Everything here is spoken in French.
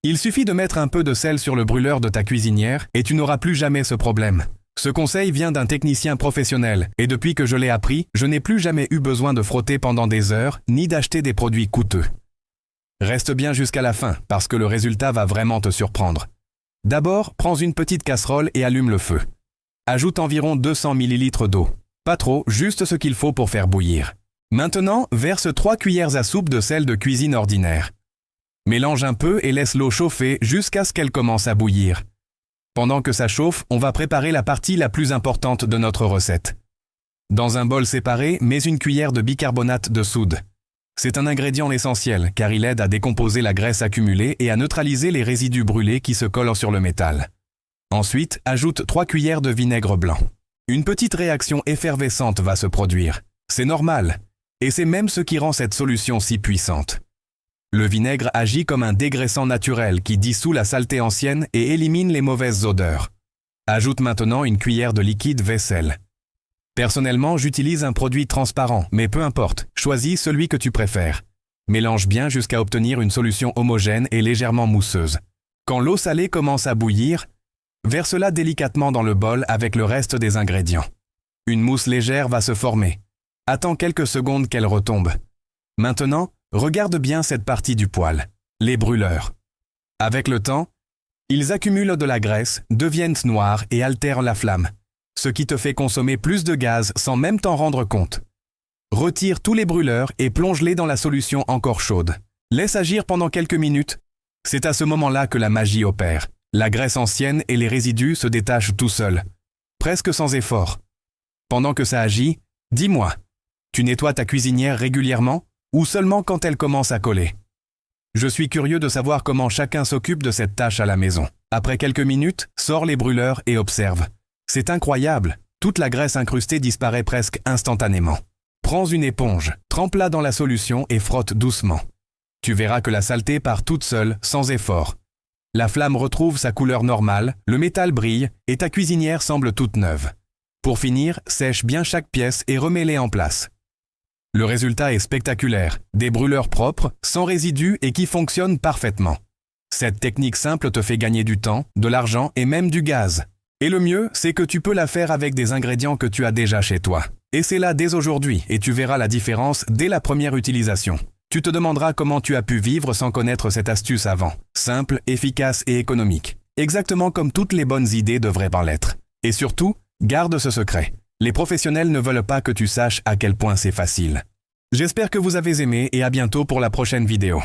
Il suffit de mettre un peu de sel sur le brûleur de ta cuisinière et tu n'auras plus jamais ce problème. Ce conseil vient d'un technicien professionnel et depuis que je l'ai appris, je n'ai plus jamais eu besoin de frotter pendant des heures ni d'acheter des produits coûteux. Reste bien jusqu'à la fin parce que le résultat va vraiment te surprendre. D'abord, prends une petite casserole et allume le feu. Ajoute environ 200 ml d'eau. Pas trop, juste ce qu'il faut pour faire bouillir. Maintenant, verse 3 cuillères à soupe de sel de cuisine ordinaire. Mélange un peu et laisse l'eau chauffer jusqu'à ce qu'elle commence à bouillir. Pendant que ça chauffe, on va préparer la partie la plus importante de notre recette. Dans un bol séparé, mets une cuillère de bicarbonate de soude. C'est un ingrédient essentiel car il aide à décomposer la graisse accumulée et à neutraliser les résidus brûlés qui se collent sur le métal. Ensuite, ajoute 3 cuillères de vinaigre blanc. Une petite réaction effervescente va se produire. C'est normal. Et c'est même ce qui rend cette solution si puissante. Le vinaigre agit comme un dégraissant naturel qui dissout la saleté ancienne et élimine les mauvaises odeurs. Ajoute maintenant une cuillère de liquide vaisselle. Personnellement, j'utilise un produit transparent, mais peu importe, choisis celui que tu préfères. Mélange bien jusqu'à obtenir une solution homogène et légèrement mousseuse. Quand l'eau salée commence à bouillir, verse-la délicatement dans le bol avec le reste des ingrédients. Une mousse légère va se former. Attends quelques secondes qu'elle retombe. Maintenant, regarde bien cette partie du poêle, les brûleurs. Avec le temps, ils accumulent de la graisse, deviennent noirs et altèrent la flamme, ce qui te fait consommer plus de gaz sans même t'en rendre compte. Retire tous les brûleurs et plonge-les dans la solution encore chaude. Laisse agir pendant quelques minutes. C'est à ce moment-là que la magie opère. La graisse ancienne et les résidus se détachent tout seuls, presque sans effort. Pendant que ça agit, dis-moi, tu nettoies ta cuisinière régulièrement ou seulement quand elle commence à coller? Je suis curieux de savoir comment chacun s'occupe de cette tâche à la maison. Après quelques minutes, sors les brûleurs et observe. C'est incroyable, toute la graisse incrustée disparaît presque instantanément. Prends une éponge, trempe-la dans la solution et frotte doucement. Tu verras que la saleté part toute seule, sans effort. La flamme retrouve sa couleur normale, le métal brille et ta cuisinière semble toute neuve. Pour finir, sèche bien chaque pièce et remets-les en place. Le résultat est spectaculaire, des brûleurs propres, sans résidus et qui fonctionnent parfaitement. Cette technique simple te fait gagner du temps, de l'argent et même du gaz. Et le mieux, c'est que tu peux la faire avec des ingrédients que tu as déjà chez toi. Essaie-la dès aujourd'hui et tu verras la différence dès la première utilisation. Tu te demanderas comment tu as pu vivre sans connaître cette astuce avant. Simple, efficace et économique. Exactement comme toutes les bonnes idées devraient en l'être. Et surtout, garde ce secret. Les professionnels ne veulent pas que tu saches à quel point c'est facile. J'espère que vous avez aimé et à bientôt pour la prochaine vidéo.